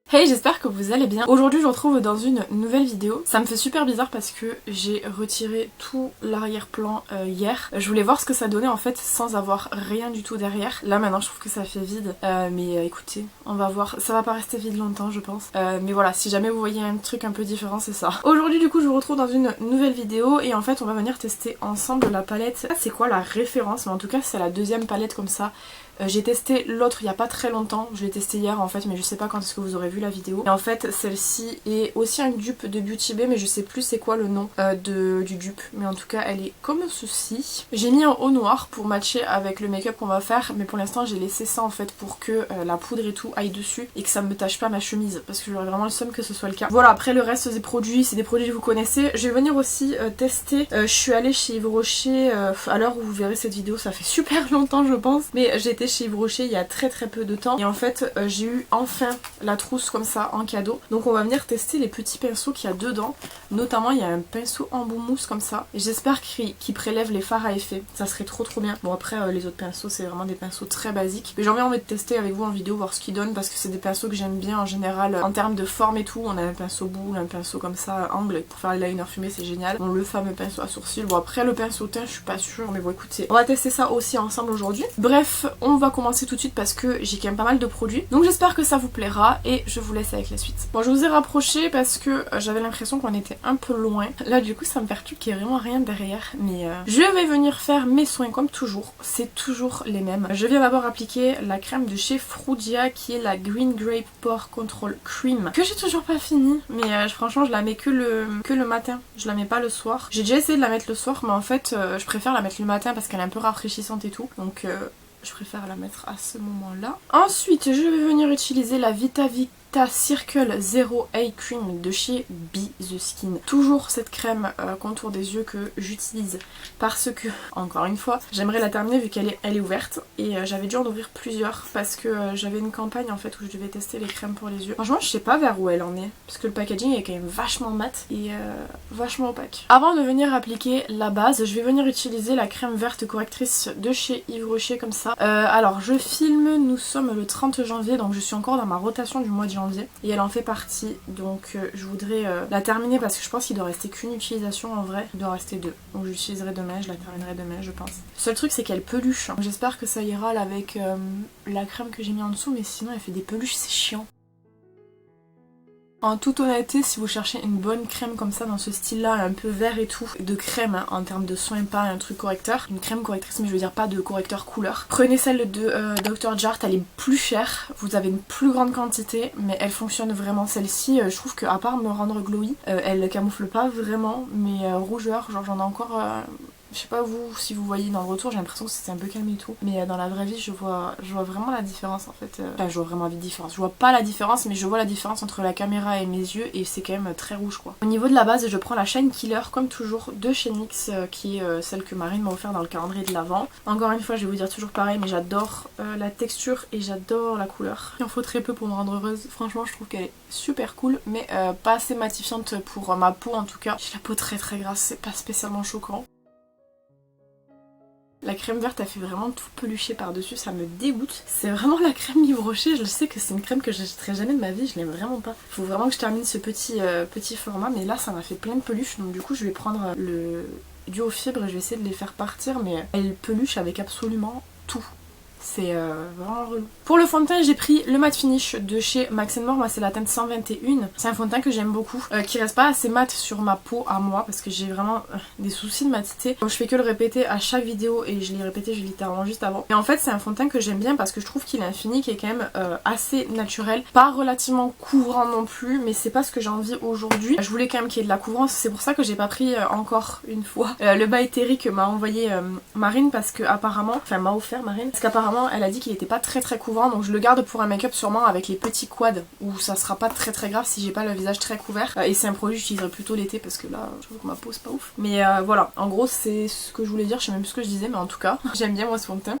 Hey, j'espère que vous allez bien. Aujourd'hui je vous retrouve dans une nouvelle vidéo. Ça me fait super bizarre parce que j'ai retiré tout l'arrière-plan hier. Je voulais voir ce que ça donnait en fait sans avoir rien du tout derrière. Là maintenant je trouve que ça fait vide. Mais écoutez, on va voir. Ça va pas rester vide longtemps je pense. Mais voilà, si jamais vous voyez un truc un peu différent c'est ça. Aujourd'hui du coup je vous retrouve dans une nouvelle vidéo et en fait on va venir tester ensemble la palette. C'est quoi la référence? Mais en tout cas c'est la deuxième palette comme ça. J'ai testé l'autre il y a pas très longtemps, je l'ai testé hier en fait mais je sais pas quand est-ce que vous aurez vu la vidéo. Et en fait celle-ci est aussi un dupe de Beauty Bay mais je sais plus c'est quoi le nom du dupe. Mais en tout cas elle est comme ceci. J'ai mis un haut noir pour matcher avec le make-up qu'on va faire mais pour l'instant j'ai laissé ça en fait pour que la poudre et tout aille dessus et que ça me tâche pas ma chemise parce que j'aurais vraiment le seum que ce soit le cas. Voilà, après le reste des produits c'est des produits que vous connaissez. Je vais venir aussi tester, je suis allée chez Yves Rocher à l'heure où vous verrez cette vidéo, ça fait super longtemps je pense, mais j'ai été chez Yves Rocher il y a très peu de temps et en fait j'ai eu enfin la trousse comme ça en cadeau. Donc on va venir tester les petits pinceaux qu'il y a dedans. Notamment il y a un pinceau en bout mousse comme ça et j'espère qu'il prélève les fards à effet, ça serait trop bien. Bon après les autres pinceaux c'est vraiment des pinceaux très basiques mais j'ai envie de tester avec vous en vidéo, voir ce qu'ils donnent parce que c'est des pinceaux que j'aime bien en général en termes de forme et tout. On a un pinceau boule, un pinceau comme ça angle pour faire les liners fumés, c'est génial. Bon, le fameux pinceau à sourcils, bon après le pinceau teint je suis pas sûre mais bon écoutez, on va tester ça aussi ensemble aujourd'hui. Bref, on va commencer tout de suite parce que j'ai quand même pas mal de produits donc j'espère que ça vous plaira et je vous laisse avec la suite. Bon, je vous ai rapproché parce que j'avais l'impression qu'on était un peu loin. Là du coup ça me perturbe qu'il n'y ait vraiment rien derrière mais je vais venir faire mes soins comme toujours, c'est toujours les mêmes. Je viens d'abord appliquer la crème de chez Frudia qui est la Green Grape Pore Control Cream que j'ai toujours pas fini mais franchement je la mets que le matin, je la mets pas le soir. J'ai déjà essayé de la mettre le soir mais en fait je préfère la mettre le matin parce qu'elle est un peu rafraîchissante et tout donc je préfère la mettre à ce moment là. Ensuite je vais venir utiliser la Vita Circle Zero Eye Cream de chez Be The Skin. Toujours cette crème contour des yeux que j'utilise parce que, encore une fois, j'aimerais la terminer vu qu'elle est ouverte et j'avais dû en ouvrir plusieurs parce que j'avais une campagne en fait où je devais tester les crèmes pour les yeux. Franchement je sais pas vers où elle en est parce que le packaging est quand même vachement mat et vachement opaque. Avant de venir appliquer la base, je vais venir utiliser la crème verte correctrice de chez Yves Rocher comme ça. Alors je filme, nous sommes le 30 janvier donc je suis encore dans ma rotation du mois de janvier et elle en fait partie donc je voudrais la terminer parce que je pense qu'il doit rester qu'une utilisation en vrai, il doit rester deux donc j'utiliserai demain, je la terminerai demain je pense. Le seul truc c'est qu'elle peluche, j'espère que ça ira là avec la crème que j'ai mis en dessous mais sinon elle fait des peluches, c'est chiant. En toute honnêteté, si vous cherchez une bonne crème comme ça dans ce style là, un peu vert et tout, de crème hein, en termes de soin, pas un truc correcteur, une crème correctrice mais je veux dire pas de correcteur couleur, prenez celle de Dr. Jart, elle est plus chère, vous avez une plus grande quantité mais elle fonctionne vraiment. Celle-ci je trouve qu'à part me rendre glowy, elle camoufle pas vraiment mes rougeurs, genre j'en ai encore... Je sais pas vous si vous voyez dans le retour, j'ai l'impression que c'était un peu calme et tout. Mais dans la vraie vie je vois vraiment la différence en fait. Enfin je vois vraiment la différence. Je vois pas la différence mais je vois la différence entre la caméra et mes yeux et c'est quand même très rouge quoi. Au niveau de la base je prends la Shine Killer comme toujours de chez NYX qui est celle que Marine m'a offert dans le calendrier de l'Avent. Encore une fois je vais vous dire toujours pareil mais j'adore la texture et j'adore la couleur. Il en faut très peu pour me rendre heureuse. Franchement je trouve qu'elle est super cool mais pas assez matifiante pour ma peau en tout cas. J'ai la peau très grasse, c'est pas spécialement choquant. La crème verte elle fait vraiment tout pelucher par dessus, ça me dégoûte. C'est vraiment la crème Yves Rocher, je sais que c'est une crème que j'achèterai jamais de ma vie, je l'aime vraiment pas. Faut vraiment que je termine ce petit format mais là ça m'a fait plein de peluches donc du coup je vais prendre le duo fibre et je vais essayer de les faire partir mais elle peluche avec absolument tout. C'est vraiment relou. Pour le fond de teint j'ai pris le matte finish de chez Max & More, moi c'est la teinte 121. C'est un fond de teint que j'aime beaucoup, qui reste pas assez mat sur ma peau à moi parce que j'ai vraiment des soucis de matité. Donc je fais que le répéter à chaque vidéo et je l'ai répété littéralement juste avant. Et en fait c'est un fond de teint que j'aime bien parce que je trouve qu'il a un fini qui est quand même assez naturel. Pas relativement couvrant non plus mais c'est pas ce que j'ai envie aujourd'hui. Je voulais quand même qu'il y ait de la couvrance, c'est pour ça que j'ai pas pris encore une fois le By Terry que m'a envoyé Marine parce que apparemment, enfin m'a offert Marine, parce qu'apparemment elle a dit qu'il était pas très couvrant donc je le garde pour un make-up sûrement avec les petits quads où ça sera pas très grave si j'ai pas le visage très couvert et c'est un produit que j'utiliserai plutôt l'été parce que là je trouve que ma peau c'est pas ouf mais voilà en gros c'est ce que je voulais dire, je sais même plus ce que je disais mais en tout cas j'aime bien moi ce fond de teint.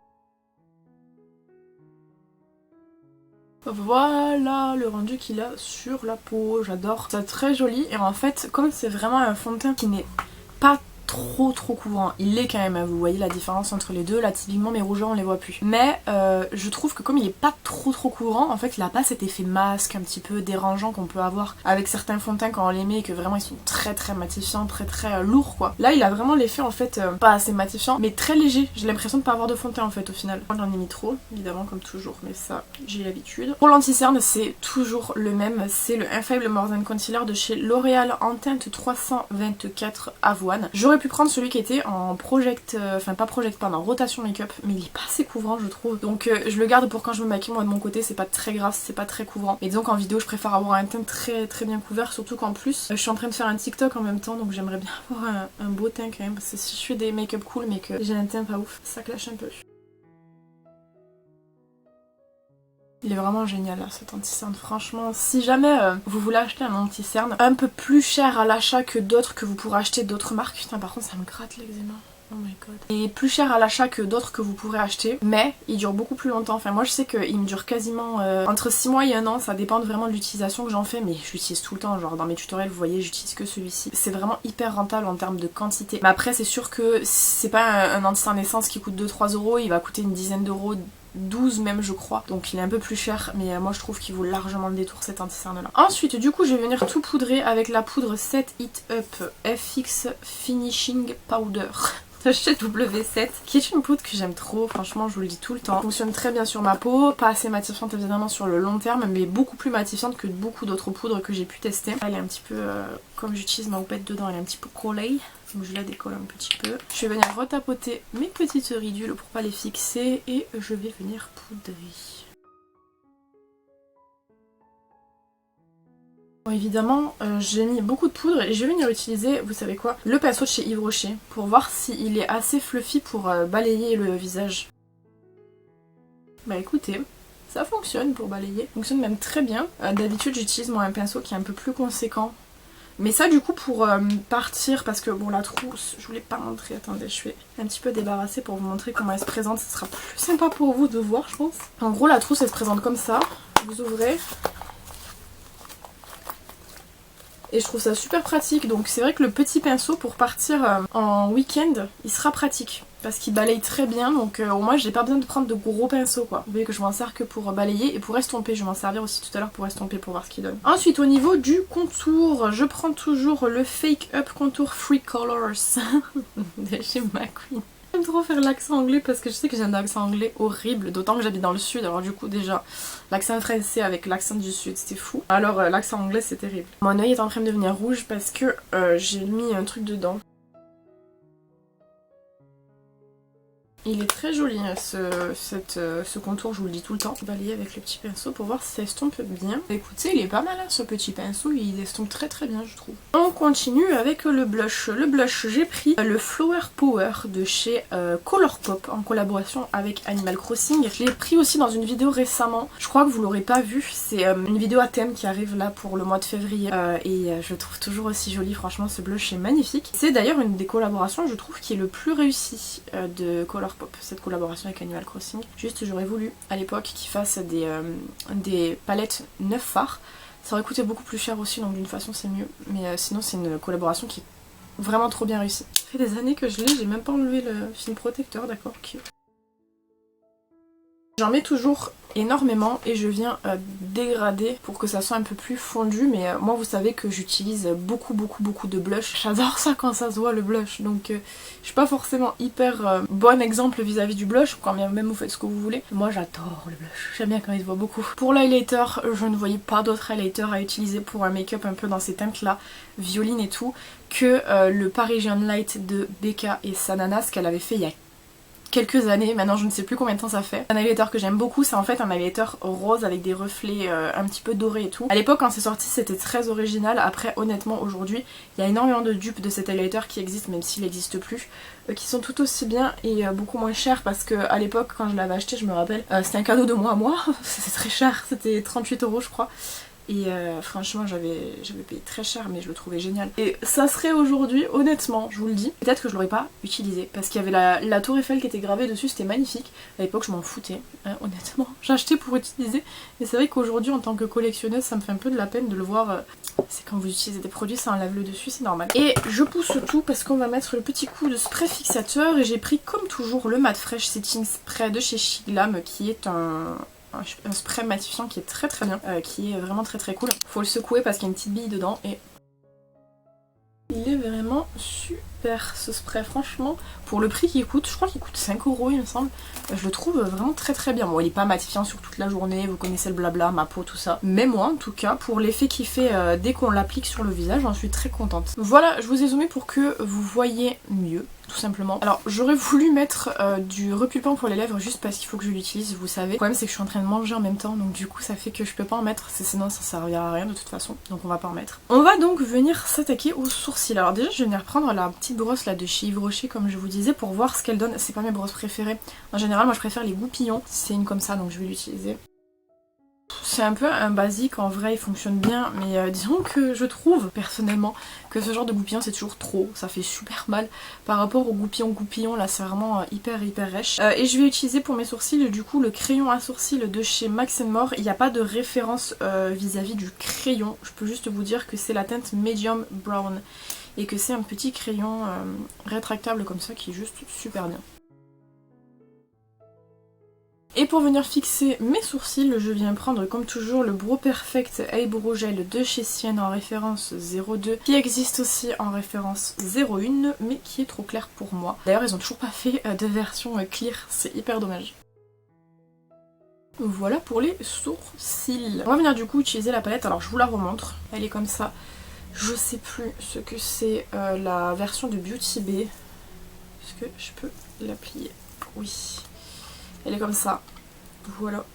Voilà le rendu qu'il a sur la peau, j'adore, c'est très joli et en fait comme c'est vraiment un fond de teint qui n'est pas trop couvrant. Il l'est quand même, hein, vous voyez la différence entre les deux. Là typiquement mes rougeurs on les voit plus. Mais je trouve que comme il est pas trop couvrant, en fait il a pas cet effet masque un petit peu dérangeant qu'on peut avoir avec certains fonds de teint quand on les met et que vraiment ils sont très matifiants, très lourds quoi. Là il a vraiment l'effet en fait pas assez matifiant mais très léger. J'ai l'impression de pas avoir de fond de teint en fait au final. J'en ai mis trop évidemment comme toujours mais ça j'ai l'habitude. Pour l'anti-cerne c'est toujours le même, c'est le Infallible More Than Concealer de chez L'Oréal en teinte 324 avoine. J'aurais pu prendre celui qui était en rotation make-up mais il est pas assez couvrant je trouve. Donc je le garde pour quand je me maquille moi de mon côté, c'est pas très grasse, c'est pas très couvrant. Mais disons qu'en vidéo je préfère avoir un teint très bien couvert, surtout qu'en plus je suis en train de faire un TikTok en même temps donc j'aimerais bien avoir un beau teint quand même parce que si je fais des make-up cool mais que j'ai un teint pas ouf, ça clash un peu. Il est vraiment génial là cet anti-cerne, franchement si jamais vous voulez acheter un anti-cerne un peu plus cher à l'achat que d'autres que vous pourrez acheter d'autres marques, putain par contre ça me gratte l'eczéma. Oh my god. Et plus cher à l'achat que d'autres que vous pourrez acheter, mais il dure beaucoup plus longtemps. Enfin moi je sais qu'il me dure quasiment entre 6 mois et 1 an, ça dépend vraiment de l'utilisation que j'en fais, mais je l'utilise tout le temps, genre dans mes tutoriels vous voyez j'utilise que celui-ci. C'est vraiment hyper rentable en termes de quantité. Mais après c'est sûr que c'est pas un anti-cerne essence qui coûte 2-3 euros, il va coûter une dizaine d'euros, 12 même je crois, donc il est un peu plus cher mais moi je trouve qu'il vaut largement le détour cet anti-cerne là. Ensuite du coup je vais venir tout poudrer avec la poudre Set It Up FX Finishing Powder de chez W7 qui est une poudre que j'aime trop, franchement je vous le dis tout le temps. Fonctionne très bien sur ma peau, pas assez matifiante évidemment sur le long terme mais beaucoup plus matifiante que beaucoup d'autres poudres que j'ai pu tester. Elle est un petit peu comme j'utilise ma houppette dedans, elle est un petit peu collée. Donc je la décolle un petit peu. Je vais venir retapoter mes petites ridules pour pas les fixer et je vais venir poudrer. Bon, évidemment j'ai mis beaucoup de poudre et je vais venir utiliser, vous savez quoi, le pinceau de chez Yves Rocher pour voir s'il est assez fluffy pour balayer le visage. Bah écoutez, ça fonctionne pour balayer, ça fonctionne même très bien. D'habitude j'utilise moi un pinceau qui est un peu plus conséquent. Mais ça du coup pour partir, parce que bon la trousse, je voulais pas montrer, attendez je vais un petit peu débarrasser pour vous montrer comment elle se présente, ce sera plus sympa pour vous de voir je pense. En gros la trousse elle se présente comme ça, vous ouvrez. Et je trouve ça super pratique, donc c'est vrai que le petit pinceau pour partir en week-end, il sera pratique. Parce qu'il balaye très bien, donc au moins j'ai pas besoin de prendre de gros pinceaux quoi. Vous voyez que je m'en sers que pour balayer et pour estomper, je vais m'en servir aussi tout à l'heure pour estomper pour voir ce qu'il donne. Ensuite au niveau du contour, je prends toujours le Fake Up Contour Free Colors de chez McQueen. J'aime trop faire l'accent anglais parce que je sais que j'ai un accent anglais horrible, d'autant que j'habite dans le sud, alors du coup déjà l'accent français avec l'accent du sud c'était fou. Alors l'accent anglais c'est terrible. Mon œil est en train de devenir rouge parce que j'ai mis un truc dedans. Il est très joli ce contour, je vous le dis tout le temps. Je vais balayer avec le petit pinceau pour voir si ça estompe bien. Écoutez, il est pas mal hein, ce petit pinceau, il estompe très bien je trouve. On continue avec le blush. Le blush, j'ai pris le Flower Power de chez Colourpop en collaboration avec Animal Crossing. Je l'ai pris aussi dans une vidéo récemment, je crois que vous l'aurez pas vu. C'est une vidéo à thème qui arrive là pour le mois de février et je le trouve toujours aussi joli, franchement ce blush est magnifique. C'est d'ailleurs une des collaborations je trouve qui est le plus réussi de Colourpop. Cette collaboration avec Animal Crossing. Juste j'aurais voulu à l'époque qu'ils fassent des palettes 9 fards. Ça aurait coûté beaucoup plus cher aussi donc d'une façon c'est mieux. Mais sinon c'est une collaboration qui est vraiment trop bien réussie. Ça fait des années que je l'ai, j'ai même pas enlevé le film protecteur, d'accord, ok. J'en mets toujours énormément et je viens dégrader pour que ça soit un peu plus fondu, mais moi vous savez que j'utilise beaucoup de blush. J'adore ça quand ça se voit le blush, donc je suis pas forcément hyper bon exemple vis-à-vis du blush, quand bien même vous faites ce que vous voulez. Moi j'adore le blush, j'aime bien quand il se voit beaucoup. Pour l'highlighter, je ne voyais pas d'autre highlighter à utiliser pour un make-up un peu dans ces teintes là, violine et tout, que le Parisian Light de Becca et Sananas qu'elle avait fait il y a quelques années, maintenant je ne sais plus combien de temps ça fait. Un highlighter que j'aime beaucoup, c'est en fait un highlighter rose avec des reflets un petit peu dorés et tout. À l'époque quand c'est sorti c'était très original, après honnêtement aujourd'hui il y a énormément de dupes de cet highlighter qui existent même s'il n'existe plus, qui sont tout aussi bien et beaucoup moins chers parce que à l'époque quand je l'avais acheté je me rappelle, c'était un cadeau de moi à moi, c'était très cher, c'était 38 € je crois. Et franchement j'avais payé très cher mais je le trouvais génial. Et ça serait aujourd'hui, honnêtement, je vous le dis, peut-être que je l'aurais pas utilisé parce qu'il y avait la tour Eiffel qui était gravée dessus, c'était magnifique. À l'époque je m'en foutais, hein, honnêtement. J'ai acheté pour utiliser et c'est vrai qu'aujourd'hui en tant que collectionneuse ça me fait un peu de la peine de le voir. C'est quand vous utilisez des produits, ça enlève le dessus, c'est normal. Et je pousse tout parce qu'on va mettre le petit coup de spray fixateur et j'ai pris comme toujours le Matte Fresh Setting Spray de chez Shiglam qui est un spray matifiant qui est très très bien, qui est vraiment très très cool. Faut le secouer parce qu'il y a une petite bille dedans et il est vraiment super ce spray, franchement, pour le prix qu'il coûte, je crois qu'il coûte 5 € il me semble, je le trouve vraiment très très bien. Bon il est pas matifiant sur toute la journée, vous connaissez le blabla, ma peau, tout ça, mais moi en tout cas, pour l'effet qu'il fait dès qu'on l'applique sur le visage, j'en suis très contente. Voilà, je vous ai zoomé pour que vous voyez mieux, tout simplement. Alors j'aurais voulu mettre du repulpant pour les lèvres juste parce qu'il faut que je l'utilise, vous savez. Le problème c'est que je suis en train de manger en même temps, donc du coup ça fait que je peux pas en mettre, sinon ça servira à rien de toute façon, donc on va pas en mettre. On va donc venir s'attaquer aux sourcils. Alors déjà je vais venir prendre la petite brosse là de chez Yves Rocher comme je vous disais pour voir ce qu'elle donne. C'est pas mes brosses préférées, en général moi je préfère les goupillons, c'est une comme ça donc je vais l'utiliser. C'est un peu un basique, en vrai il fonctionne bien, mais disons que je trouve personnellement que ce genre de goupillon c'est toujours trop, ça fait super mal par rapport aux goupillons là c'est vraiment hyper rêche. Et je vais utiliser pour mes sourcils du coup le crayon à sourcils de chez Max More. Il n'y a pas de référence vis-à-vis du crayon, je peux juste vous dire que c'est la teinte Medium Brown et que c'est un petit crayon rétractable comme ça qui est juste super bien. Et pour venir fixer mes sourcils, je viens prendre comme toujours le Brow Perfect Eyebrow Gel de chez Sienne en référence 02, qui existe aussi en référence 01, mais qui est trop clair pour moi. D'ailleurs ils ont toujours pas fait de version clear, c'est hyper dommage. Voilà pour les sourcils. On va venir du coup utiliser la palette, alors je vous la remontre, elle est comme ça. Je sais plus ce que c'est la version de Beauty Bay. Est-ce que je peux la plier? Oui. Elle est comme ça, voilà.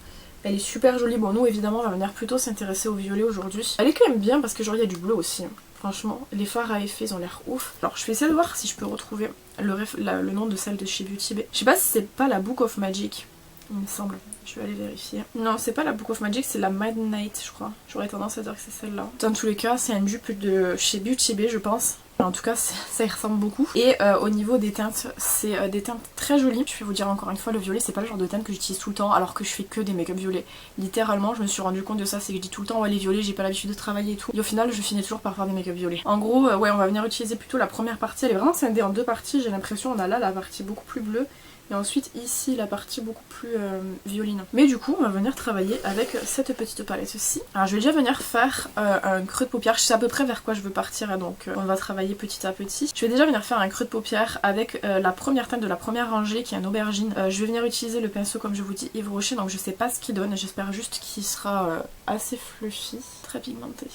Elle est super jolie. Bon nous évidemment on va venir plutôt s'intéresser au violet aujourd'hui. Elle est quand même bien parce que genre il y a du bleu aussi. Franchement, les fards à effet ils ont l'air ouf. Alors je vais essayer de voir si je peux retrouver le nom de celle de chez Beauty Bay. Je sais pas si c'est pas la Book of Magic, il me semble. Je vais aller vérifier. Non c'est pas la Book of Magic, c'est la Midnight je crois. J'aurais tendance à dire que c'est celle-là. Dans tous les cas c'est une dupe de chez Beauty Bay je pense. En tout cas ça y ressemble beaucoup. Et au niveau des teintes, c'est des teintes très jolies. Je vais vous dire encore une fois, le violet c'est pas le genre de teinte que j'utilise tout le temps alors que je fais que des make-up violets. Littéralement je me suis rendu compte de ça, c'est que je dis tout le temps ouais les violets j'ai pas l'habitude de travailler et tout. Et au final je finis toujours par faire des make-up violets. En gros ouais on va venir utiliser plutôt la première partie, elle est vraiment scindée en deux parties, j'ai l'impression. On a là la partie beaucoup plus bleue et ensuite ici la partie beaucoup plus violine. Mais du coup on va venir travailler avec cette petite palette-ci. Alors je vais déjà venir faire un creux de paupière, je sais à peu près vers quoi je veux partir hein, donc on va travailler petit à petit. Je vais déjà venir faire un creux de paupière avec la première teinte de la première rangée qui est un aubergine. Je vais venir utiliser le pinceau comme je vous dis Yves Rocher, donc je sais pas ce qu'il donne, j'espère juste qu'il sera assez fluffy, très pigmenté.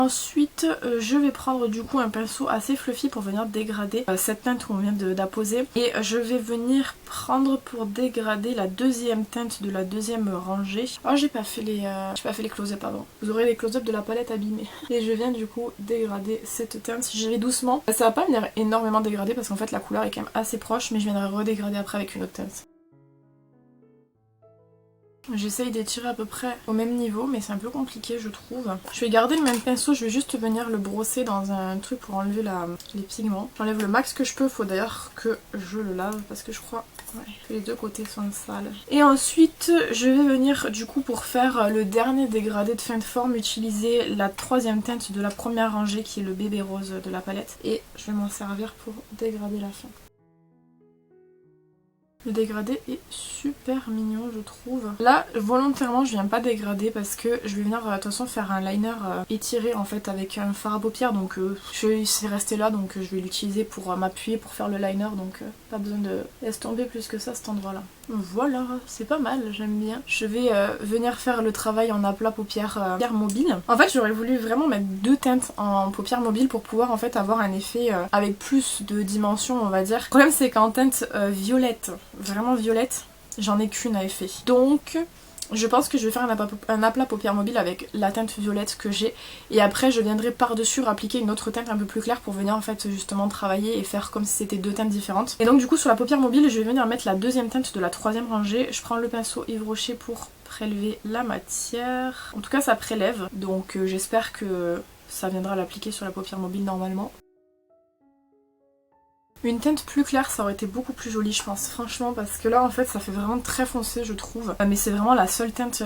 Ensuite je vais prendre du coup un pinceau assez fluffy pour venir dégrader cette teinte qu'on vient d'apposer. Et je vais venir prendre pour dégrader la deuxième teinte de la deuxième rangée. Oh j'ai pas fait les close-up avant. Vous aurez les close-up de la palette abîmée. Et je viens du coup dégrader cette teinte. J'y vais doucement. Ça va pas venir énormément dégrader parce qu'en fait la couleur est quand même assez proche. Mais je viendrai redégrader après avec une autre teinte. J'essaye d'étirer à peu près au même niveau mais c'est un peu compliqué je trouve. Je vais garder le même pinceau, je vais juste venir le brosser dans un truc pour enlever les pigments. J'enlève le max que je peux, faut d'ailleurs que je le lave parce que je crois que les deux côtés sont sales. Et ensuite je vais venir du coup pour faire le dernier dégradé de fin de forme utiliser la troisième teinte de la première rangée qui est le bébé rose de la palette. Et je vais m'en servir pour dégrader la fin. Le dégradé est super mignon je trouve. Là volontairement je viens pas dégrader parce que je vais venir de toute façon faire un liner étiré en fait avec un fard à paupières donc c'est resté là donc je vais l'utiliser pour m'appuyer pour faire le liner donc pas besoin de laisser tomber plus que ça cet endroit là. Voilà c'est pas mal, j'aime bien. Je vais venir faire le travail en aplat paupières mobile. En fait j'aurais voulu vraiment mettre deux teintes en paupières mobile pour pouvoir en fait avoir un effet avec plus de dimension on va dire. Le problème c'est qu'en teinte violette, vraiment violette, j'en ai qu'une à effet. Donc Je pense que je vais faire un aplat paupières mobile avec la teinte violette que j'ai et après je viendrai par-dessus appliquer une autre teinte un peu plus claire pour venir en fait justement travailler et faire comme si c'était deux teintes différentes. Et donc du coup sur la paupière mobile je vais venir mettre la deuxième teinte de la troisième rangée. Je prends le pinceau Yves Rocher pour prélever la matière. En tout cas ça prélève donc j'espère que ça viendra l'appliquer sur la paupière mobile normalement. Une teinte plus claire ça aurait été beaucoup plus joli je pense franchement parce que là en fait ça fait vraiment très foncé je trouve mais c'est vraiment la seule teinte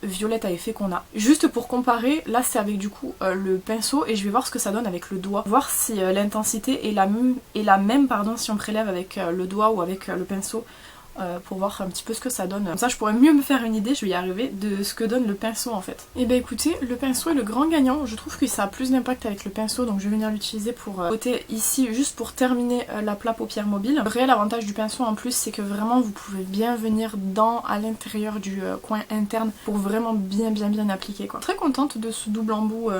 violette à effet qu'on a. Juste pour comparer là c'est avec du coup le pinceau et je vais voir ce que ça donne avec le doigt. Voir si l'intensité est la même pardon si on prélève avec le doigt ou avec le pinceau. Pour voir un petit peu ce que ça donne. Comme ça je pourrais mieux me faire une idée, je vais y arriver, de ce que donne le pinceau en fait. Et bah écoutez, le pinceau est le grand gagnant, je trouve que ça a plus d'impact avec le pinceau donc je vais venir l'utiliser pour côté ici juste pour terminer l'aplat paupières mobile. Le réel avantage du pinceau en plus c'est que vraiment vous pouvez bien venir à l'intérieur du coin interne pour vraiment bien appliquer quoi. Très contente de ce double embout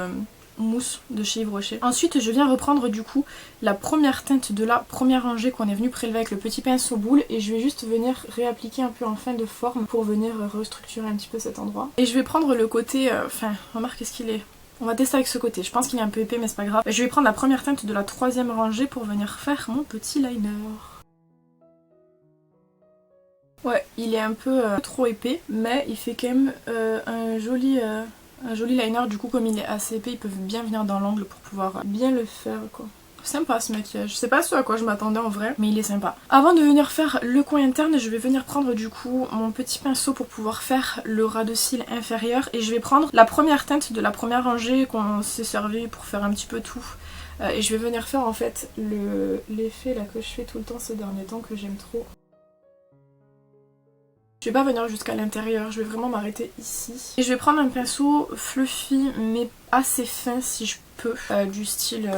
mousse de chez Yves Rocher. Ensuite je viens reprendre du coup la première teinte de la première rangée qu'on est venu prélever avec le petit pinceau boule et je vais juste venir réappliquer un peu en fin de forme pour venir restructurer un petit peu cet endroit. Et je vais prendre le côté, remarque qu'est-ce qu'il est. On va tester avec ce côté, je pense qu'il est un peu épais mais c'est pas grave. Je vais prendre la première teinte de la troisième rangée pour venir faire mon petit liner. Ouais, il est un peu trop épais mais il fait quand même un joli liner du coup comme il est assez épais ils peuvent bien venir dans l'angle pour pouvoir bien le faire quoi. Sympa ce maquillage, je sais pas ce à quoi je m'attendais en vrai mais il est sympa. Avant de venir faire le coin interne je vais venir prendre du coup mon petit pinceau pour pouvoir faire le ras de cils inférieur et je vais prendre la première teinte de la première rangée qu'on s'est servi pour faire un petit peu tout. Et je vais venir faire en fait l'effet là que je fais tout le temps ces derniers temps que j'aime trop. Je vais pas venir jusqu'à l'intérieur, je vais vraiment m'arrêter ici. Et je vais prendre un pinceau fluffy mais assez fin si je peux, du style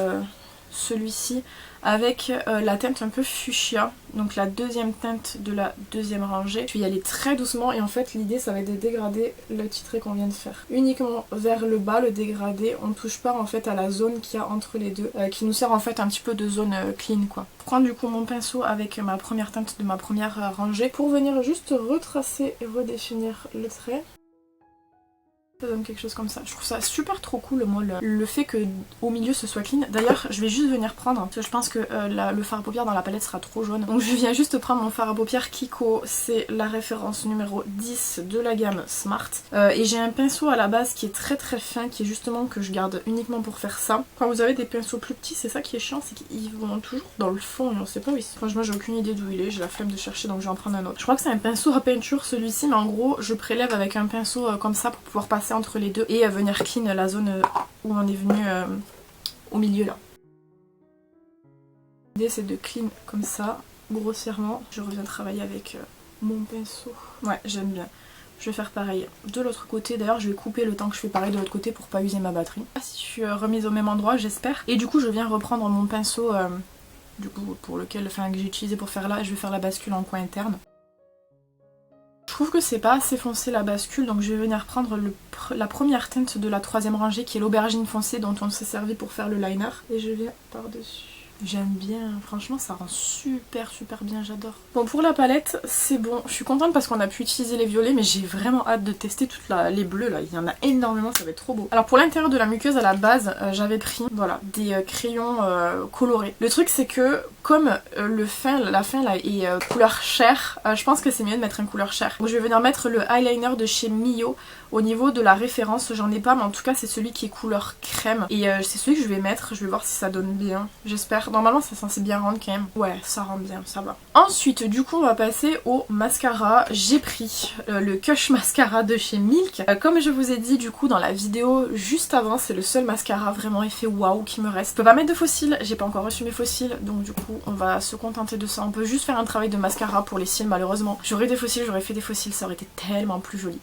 celui-ci, avec la teinte un peu fuchsia, donc la deuxième teinte de la deuxième rangée. Je vais y aller très doucement et en fait l'idée ça va être de dégrader le titré qu'on vient de faire. Uniquement vers le bas le dégradé, on ne touche pas en fait à la zone qu'il y a entre les deux, qui nous sert en fait un petit peu de zone clean quoi. Je prends du coup mon pinceau avec ma première teinte de ma première rangée pour venir juste retracer et redéfinir le trait. Ça donne quelque chose comme ça. Je trouve ça super trop cool moi le fait que au milieu ce soit clean. D'ailleurs je vais juste venir prendre, parce que je pense que le fard à paupières dans la palette sera trop jaune. Donc je viens juste prendre mon fard à paupières Kiko, c'est la référence numéro 10 de la gamme Smart. Et j'ai un pinceau à la base qui est très fin, qui est justement que je garde uniquement pour faire ça. Quand vous avez des pinceaux plus petits c'est ça qui est chiant, c'est qu'ils vont toujours dans le fond et on sait pas où ils sont. Franchement j'ai aucune idée d'où il est, j'ai la flemme de chercher donc je vais en prendre un autre. Je crois que c'est un pinceau à peinture celui-ci mais en gros je prélève avec un pinceau comme ça pour pouvoir passer entre les deux et venir clean la zone où on est venu au milieu là. L'idée c'est de clean comme ça, grossièrement. Je reviens travailler avec mon pinceau. Ouais, j'aime bien. Je vais faire pareil de l'autre côté. D'ailleurs je vais couper le temps que je fais pareil de l'autre côté pour pas user ma batterie. Si je suis remise au même endroit j'espère. Et du coup je viens reprendre mon pinceau du coup pour lequel, que j'ai utilisé pour faire là. Je vais faire la bascule en coin interne. Je trouve que c'est pas assez foncé la bascule donc je vais venir prendre la première teinte de la troisième rangée qui est l'aubergine foncée dont on s'est servi pour faire le liner. Et je viens par-dessus. J'aime bien, franchement ça rend super bien, j'adore. Bon pour la palette c'est bon, je suis contente parce qu'on a pu utiliser les violets mais j'ai vraiment hâte de tester toutes les bleus là, il y en a énormément, ça va être trop beau. Alors pour l'intérieur de la muqueuse à la base j'avais pris voilà, des crayons colorés. Le truc c'est que comme la fin là est couleur chair, je pense que c'est mieux de mettre une couleur chair. Donc je vais venir mettre le eyeliner de chez Mio. Au niveau de la référence j'en ai pas mais en tout cas c'est celui qui est couleur crème et c'est celui que je vais mettre, je vais voir si ça donne bien, j'espère. Normalement c'est censé bien rendre quand même. Ouais ça rend bien, ça va. Ensuite du coup on va passer au mascara. J'ai pris le Kush Mascara de chez Milk. Comme je vous ai dit du coup dans la vidéo juste avant, c'est le seul mascara vraiment effet waouh qui me reste. Je peux pas mettre de faux cils, j'ai pas encore reçu mes faux cils donc du coup on va se contenter de ça. On peut juste faire un travail de mascara pour les cils malheureusement. J'aurais des faux cils, j'aurais fait des faux cils, ça aurait été tellement plus joli.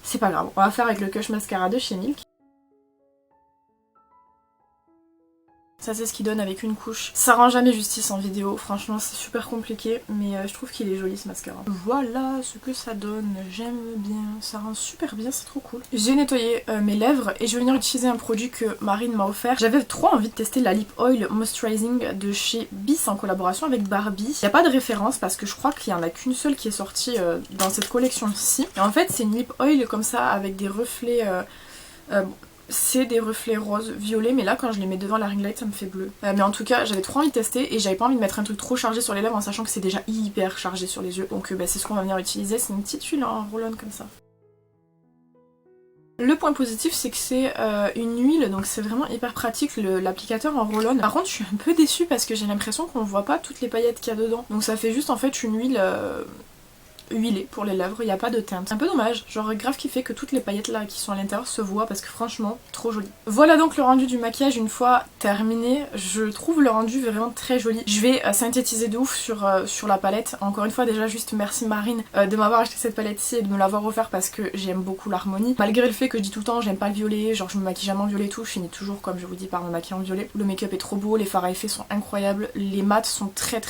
C'est pas grave, on va faire avec le Kush Mascara de chez Milk. Ça c'est ce qu'il donne avec une couche. Ça rend jamais justice en vidéo, franchement c'est super compliqué, mais je trouve qu'il est joli ce mascara. Voilà ce que ça donne, j'aime bien, ça rend super bien, c'est trop cool. J'ai nettoyé mes lèvres et je vais venir utiliser un produit que Marine m'a offert. J'avais trop envie de tester la Lip Oil Moisturizing de chez Bis en collaboration avec Barbie. Il n'y a pas de référence parce que je crois qu'il n'y en a qu'une seule qui est sortie dans cette collection-ci. Et en fait c'est une Lip Oil comme ça avec des reflets... c'est des reflets roses, violets, mais là quand je les mets devant la ring light ça me fait bleu. Mais en tout cas j'avais trop envie de tester et j'avais pas envie de mettre un truc trop chargé sur les lèvres en sachant que c'est déjà hyper chargé sur les yeux. Donc c'est ce qu'on va venir utiliser, c'est une petite huile en roll-on comme ça. Le point positif c'est que c'est une huile, donc c'est vraiment hyper pratique l'applicateur en roll-on. Par contre je suis un peu déçue parce que j'ai l'impression qu'on voit pas toutes les paillettes qu'il y a dedans. Donc ça fait juste en fait une huile... huilé pour les lèvres, il n'y a pas de teinte. Un peu dommage, genre grave qui fait que toutes les paillettes là qui sont à l'intérieur se voient parce que franchement, trop joli. Voilà donc le rendu du maquillage une fois terminé. Je trouve le rendu vraiment très joli. Je vais synthétiser de ouf sur la palette. Encore une fois déjà juste merci Marine de m'avoir acheté cette palette-ci et de me l'avoir offert parce que j'aime beaucoup l'harmonie. Malgré le fait que je dis tout le temps j'aime pas le violet, genre je me maquille jamais en violet et tout, je finis toujours comme je vous dis par me maquiller en violet. Le make-up est trop beau, les fards à effet sont incroyables, les mats sont très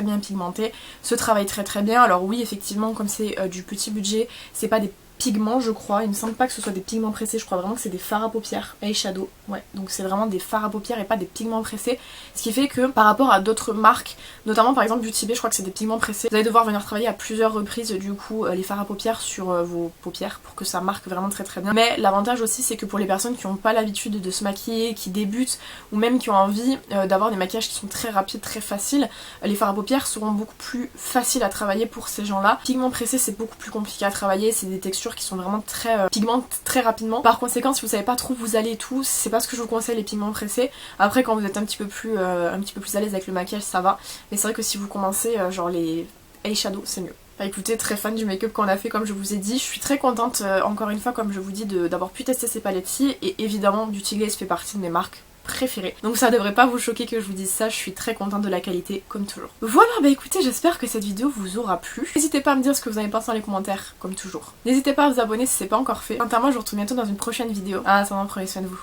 bien pigmentés, se travaille très bien. Alors oui effectivement comme c'est du petit budget, c'est pas des pigments je crois, il me semble pas que ce soit des pigments pressés, je crois vraiment que c'est des fards à paupières, eyeshadow, ouais, donc c'est vraiment des fards à paupières et pas des pigments pressés, ce qui fait que par rapport à d'autres marques, notamment par exemple Beauty Bay, je crois que c'est des pigments pressés, vous allez devoir venir travailler à plusieurs reprises du coup les fards à paupières sur vos paupières pour que ça marque vraiment très bien. Mais l'avantage aussi c'est que pour les personnes qui n'ont pas l'habitude de se maquiller, qui débutent ou même qui ont envie d'avoir des maquillages qui sont très rapides, très faciles, les fards à paupières seront beaucoup plus faciles à travailler pour ces gens-là. Pigments pressés c'est beaucoup plus compliqué à travailler, c'est des textures qui sont vraiment très pigmentent très rapidement. Par conséquent si vous savez pas trop où vous allez et tout, c'est pas ce que je vous conseille les pigments pressés. Après quand vous êtes un petit peu plus à l'aise avec le maquillage ça va, mais c'est vrai que si vous commencez genre les eyeshadow c'est mieux. Bah écoutez, très fan du make-up qu'on a fait comme je vous ai dit, je suis très contente encore une fois comme je vous dis d'avoir pu tester ces palettes-ci et évidemment Beauty Glaze fait partie de mes marques préférée. Donc ça devrait pas vous choquer que je vous dise ça, je suis très contente de la qualité comme toujours. Voilà, bah écoutez, j'espère que cette vidéo vous aura plu. N'hésitez pas à me dire ce que vous avez pensé dans les commentaires, comme toujours. N'hésitez pas à vous abonner si c'est pas encore fait. Quant à moi, je vous retrouve bientôt dans une prochaine vidéo. En attendant, prenez soin de vous.